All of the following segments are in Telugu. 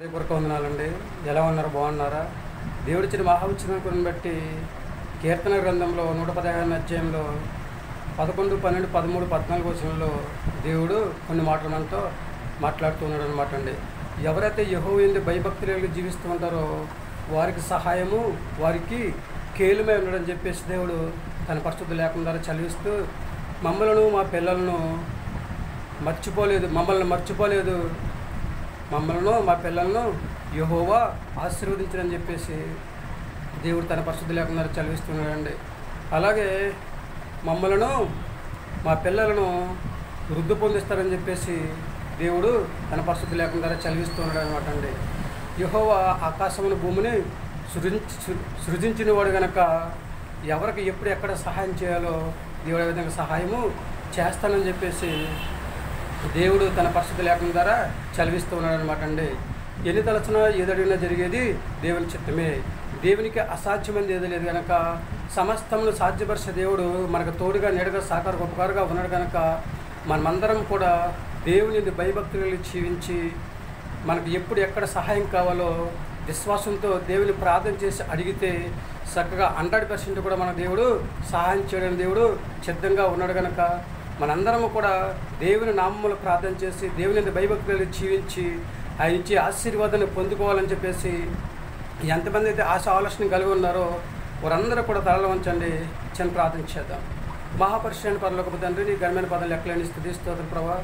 హృదయపూర్వక వందనాలండి. ఎలా ఉన్నారు? బాగున్నారా? దేవుడిచ్చిన మహాఉత్సవం బట్టి కీర్తన గ్రంథంలో 115 అధ్యాయంలో 11, 12, 13, 14 వచనంలో దేవుడు కొన్ని మాటలు మనతో మాట్లాడుతున్నాడు అనమాట అండి. ఎవరైతే యెహోవా యందు భయభక్తులు జీవిస్తూ ఉంటారో వారికి సహాయము, వారికి కేలుమై ఉండడని చెప్పేసి దేవుడు తన పరిశుద్ధ లేఖనం ద్వారా చదివిస్తూ మమ్మలను మా పిల్లలను మర్చిపోలేదు, మమ్మల్ని మా పిల్లలను యెహోవా ఆశీర్వదించడని చెప్పేసి దేవుడు తన పరిశుద్ధ లేఖనం ద్వారా చదివిస్తున్నాడండి. అలాగే మమ్మలను మా పిల్లలను వృద్ధి పొందిస్తారని చెప్పేసి దేవుడు తన పరిశుద్ధ లేఖనం ద్వారా చదివిస్తున్నాడు అనమాట అండి. యెహోవా ఆకాశమును భూమిని సృజించిన వాడు కనుక ఎవరికి ఎప్పుడు ఎక్కడ సహాయం చేయాలో దేవుడు ఏ విధంగా సహాయము చేస్తానని చెప్పేసి దేవుడు తన పరిశుద్ధ లేఖనం ద్వారా చదివిస్తూ ఉన్నాడు అనమాట అండి. ఎన్ని తలచినా ఏదడిగినా జరిగేది దేవుని చిత్తమే. దేవునికి అసాధ్యమైనది ఏది లేదు కనుక సమస్తమును సాధ్యపరిచే దేవుడు మనకు తోడుగా నీడగా సాకార ఉపకారుగా ఉన్నాడు కనుక మనమందరం కూడా దేవుని భయభక్తులు జీవించి మనకు ఎప్పుడు ఎక్కడ సహాయం కావాలో విశ్వాసంతో దేవుని ప్రార్థన చేసి అడిగితే చక్కగా 100% కూడా మన దేవుడు సహాయం చేయడానికి దేవుడు సిద్ధంగా ఉన్నాడు కనుక మనందరము కూడా దేవుని నామములు ప్రార్థన చేసి దేవుని భయభక్తులు జీవించి ఆయన ఇచ్చే ఆశీర్వాదాన్ని పొందుకోవాలని చెప్పేసి ఎంతమంది అయితే ఆలోచన కలిగి ఉన్నారో వారందరూ కూడా తలలో ఉంచండి. చిన్న ప్రార్థన చేద్దాం. మహాపరిశుద్ధుడైన పరలోకపు తండ్రి, నీ ఘనమైన పదాలు లెక్కలేని స్తుతిస్తోత్రం ప్రభా.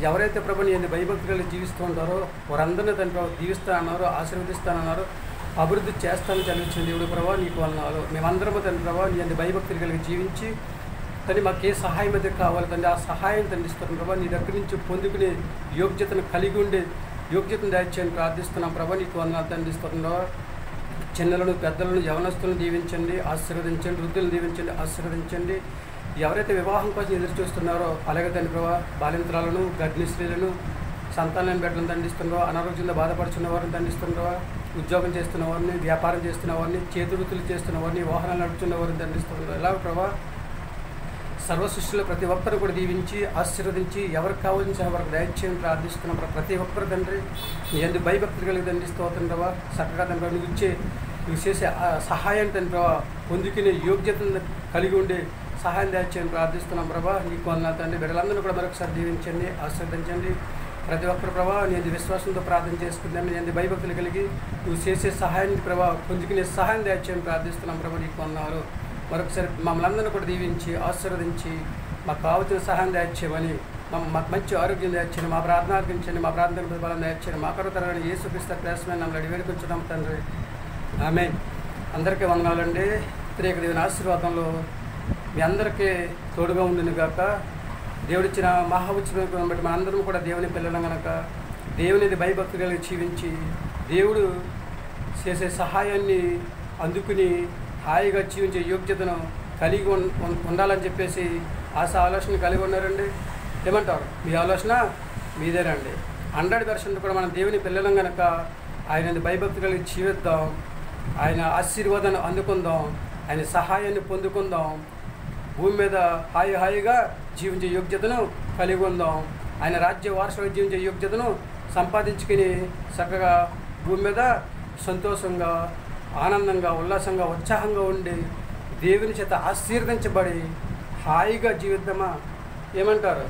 ఎవరైతే ప్రభు నీ భయభక్తులు జీవిస్తూ ఉంటారో వారందరినీ తండ్రి ప్రభు దీవిస్తానన్నారు, ఆశీర్వదిస్తానన్నారు, అభివృద్ధి చేస్తానని చదివించిన దేవుడు ప్రభా నీకు వందనాలు. మేమందరము తండ్రి ప్రభా నీ భయభక్తులు కలిగి జీవించి తండ్రి మాకు ఏ సహాయం అయితే కావాలి తండ్రి ఆ సహాయం తండ్రిస్తున్నాం ప్రభా. నీ దగ్గర నుంచి పొందుకునే యోగ్యతను కలిగి ఉండే యోగ్యతను దయచేయని ప్రార్థిస్తున్నాం ప్రభా. నీకు వందనాలు తండ్రిస్తున్నాం. చిన్నలను, పెద్దలను, యవనస్తులను దీవించండి, ఆశీర్వదించండి. వృద్ధులను దీవించండి, ఆశీర్వదించండి. ఎవరైతే వివాహం కోసం ఎదురు చూస్తున్నారో అలాగే తండ్రి ప్రభా బాలింత్రాలను, గర్భిణీ స్త్రీలను, సంతానం బిడ్డలను దండిస్తున్నారో, అనారోగ్యంతో బాధపడుతున్న వారిని దండిస్తున్నారో, ఉద్యోగం చేస్తున్న వారిని, వ్యాపారం చేస్తున్న వారిని, చేతి వృత్తులు చేస్తున్న వారిని, వాహనాలు నడుపుతున్న వారిని దండిస్తున్నారు. ఎలాగ ప్రభా సర్వ సృష్టిలో ప్రతి ఒక్కరు కూడా దీవించి ఆశీర్వదించి ఎవరికి కావాల్సిన వారికి దయచేయని ప్రార్థిస్తున్నాం. ప్రతి ఒక్కరు తండ్రి నీ ఎందుకు భయభక్తులు కలిగి దండిస్తోతుంది ప్రభా. చక్కగా తండ్రి నువ్వు చేసే సహాయం తండ్రి ప్రభా పొందుకునే యోగ్యతను కలిగి ఉండే సహాయం దయచేయని ప్రార్థిస్తున్నాం ప్రభా. నీకు వందనాలు తండ్రి. బిడ్డలందరూ కూడా మరొకసారి దీవించండి, ఆశీర్వదించండి. ప్రతి ఒక్కరు ప్రభా నేను విశ్వాసంతో ప్రార్థన చేసుకుందాం. నేను భయభక్తులు కలిగి నువ్వు చేసే సహాయాన్ని ప్రభా పొందుకునే సహాయం దయచేయని ప్రార్థిస్తున్నాం ప్రభా. నీకు వందనాలు. మరొకసారి మమ్మల్ని అందరినీ కూడా దీవించి ఆశీర్వదించి మాకు కావాల్సిన సహాయం దయచేయమని, మాకు మంచి ఆరోగ్యం దయచేయండి, మా ప్రార్థన ఆలకించండి, మా ప్రార్థన ప్రతిఫలం దయచేయండి. మా కొరకు తరగని యేసుక్రీస్తు ప్రేమమైన నమ్మని వేడుకొంచున్నాం తండ్రి. ఆమేన్. అందరికీ వందనాలండి. వ్యతిరేక దేవుని ఆశీర్వాదంలో మీ అందరికీ తోడుగా ఉండును గాక. దేవుడిచ్చిన మహాఉత్సవం బట్టి మనందరం కూడా దేవుని పిల్లలం కనుక దేవునిది భయభక్తులు కలిగి జీవించి దేవుడు చేసే సహాయాన్ని అందుకుని హాయిగా జీవించే యోగ్యతను కలిగి ఉండాలని చెప్పేసి ఆలోచన కలిగి ఉన్నారండి. ఏమంటారు? మీ ఆలోచన మీదేనండి. 100% కూడా మనం దేవుని పిల్లలం కనుక ఆయన భయభక్తి కలిగి జీవిద్దాం, ఆయన ఆశీర్వాదాన్ని అందుకుందాం, ఆయన సహాయాన్ని పొందుకుందాం, భూమి మీద హాయిగా జీవించే యోగ్యతను కలిగి ఉందాం, ఆయన రాజ్య వారసులుగా జీవించే యోగ్యతను సంపాదించుకుని చక్కగా భూమి మీద సంతోషంగా, ఆనందంగా, ఉల్లాసంగా, ఉత్సాహంగా ఉండి దేవుని చేత ఆశీర్వదించబడి హాయిగా జీవిద్దామా? ఏమంటారు?